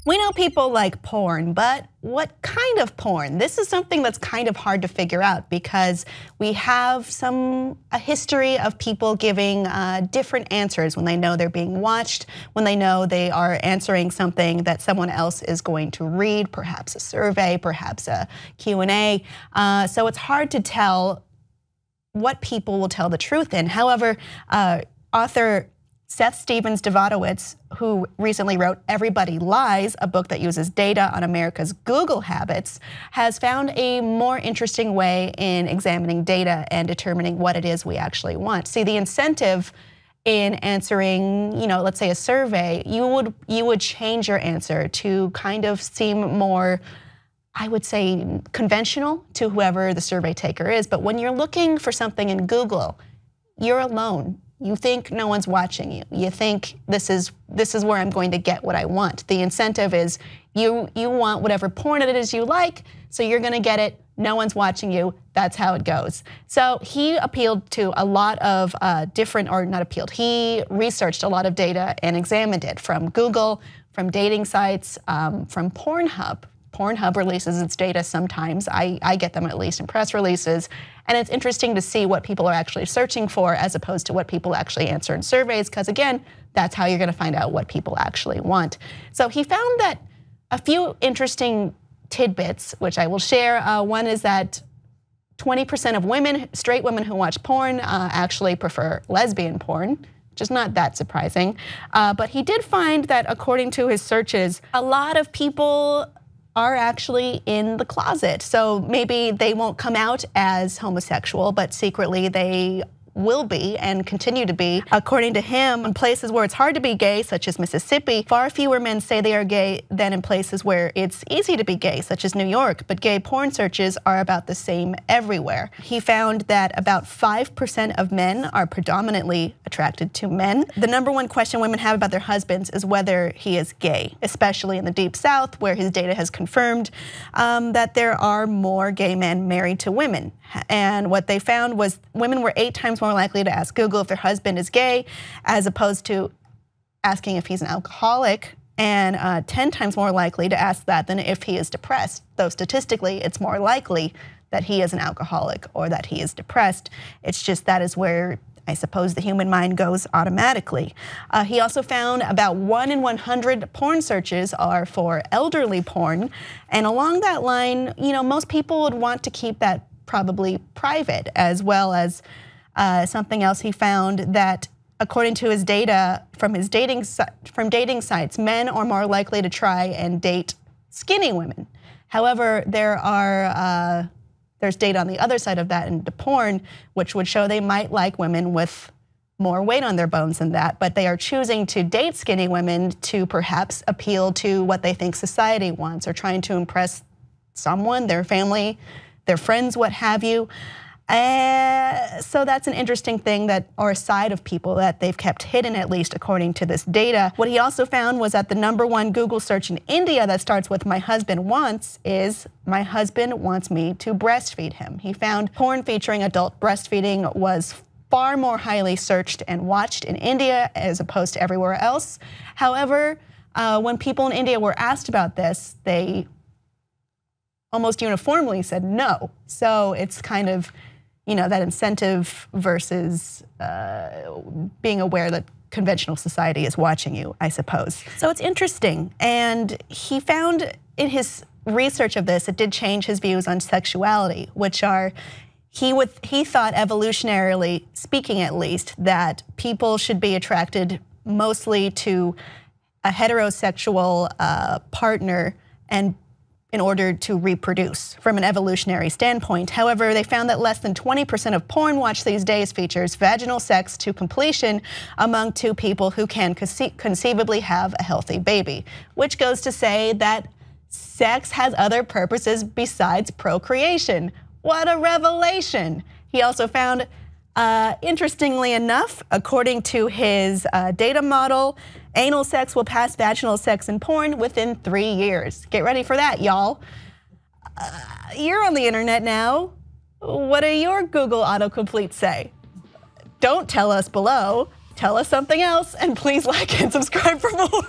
We know people like porn, but what kind of porn? This is something that's kind of hard to figure out because we have a history of people giving different answers when they know they're being watched, when they know they are answering something that someone else is going to read, perhaps a survey, perhaps a Q&A. So it's hard to tell what people will tell the truth in. However, author Seth Stephens-Davidowitz, who recently wrote Everybody Lies, a book that uses data on America's Google habits, has found a more interesting way in examining data and determining what it is we actually want. See, the incentive in answering, let's say a survey, you would change your answer to kind of seem more, I would say, conventional to whoever the survey taker is. But when you're looking for something in Google, you're alone. You think no one's watching you. You think this is where I'm going to get what I want. The incentive is you want whatever porn it is you like, so you're gonna get it. No one's watching you. That's how it goes. So he appealed to a lot of he researched a lot of data and examined it from Google, from dating sites, from Pornhub. Pornhub releases its data sometimes. I get them at least in press releases. And it's interesting to see what people are actually searching for as opposed to what people actually answer in surveys, because again, that's how you're gonna find out what people actually want. So he found that a few interesting tidbits, which I will share. One is that 20% of women, straight women who watch porn, actually prefer lesbian porn, which is not that surprising. But he did find that according to his searches, a lot of people are actually in the closet. So maybe they won't come out as homosexual, but secretly they will be and continue to be. According to him, in places where it's hard to be gay, such as Mississippi, far fewer men say they are gay than in places where it's easy to be gay, such as New York, but gay porn searches are about the same everywhere. He found that about 5% of men are predominantly attracted to men. The number one question women have about their husbands is whether he is gay, especially in the Deep South, where his data has confirmed that there are more gay men married to women. And what they found was women were 8 times more likely to ask Google if their husband is gay, as opposed to asking if he's an alcoholic, and 10 times more likely to ask that than if he is depressed. Though statistically, it's more likely that he is an alcoholic or that he is depressed. It's just that is where I suppose the human mind goes automatically. He also found about 1 in 100 porn searches are for elderly porn. And along that line, most people would want to keep that probably private, as well as something else he found that according to his data from dating sites, men are more likely to try and date skinny women. However, there's data on the other side of that into porn, which would show they might like women with more weight on their bones than that, but they are choosing to date skinny women to perhaps appeal to what they think society wants, or trying to impress someone, their family, their friends, what have you. So that's an interesting thing or a side of people that they've kept hidden, at least according to this data. What he also found was that the #1 Google search in India that starts with "my husband wants" is "my husband wants me to breastfeed him." He found porn featuring adult breastfeeding was far more highly searched and watched in India as opposed to everywhere else. However, when people in India were asked about this, they almost uniformly said no. So it's kind of, that incentive versus being aware that conventional society is watching you, I suppose. So it's interesting. And he found in his research of this, it did change his views on sexuality, which are, he thought evolutionarily speaking at least, that people should be attracted mostly to a heterosexual partner and in order to reproduce from an evolutionary standpoint. However, they found that less than 20% of porn watched these days features vaginal sex to completion among 2 people who can conceivably have a healthy baby, which goes to say that sex has other purposes besides procreation. What a revelation. He also found, interestingly enough, according to his data model, anal sex will pass vaginal sex in porn within 3 years. Get ready for that, y'all. You're on the internet now. What do your Google autocomplete say? Don't tell us below. Tell us something else, and please like and subscribe for more.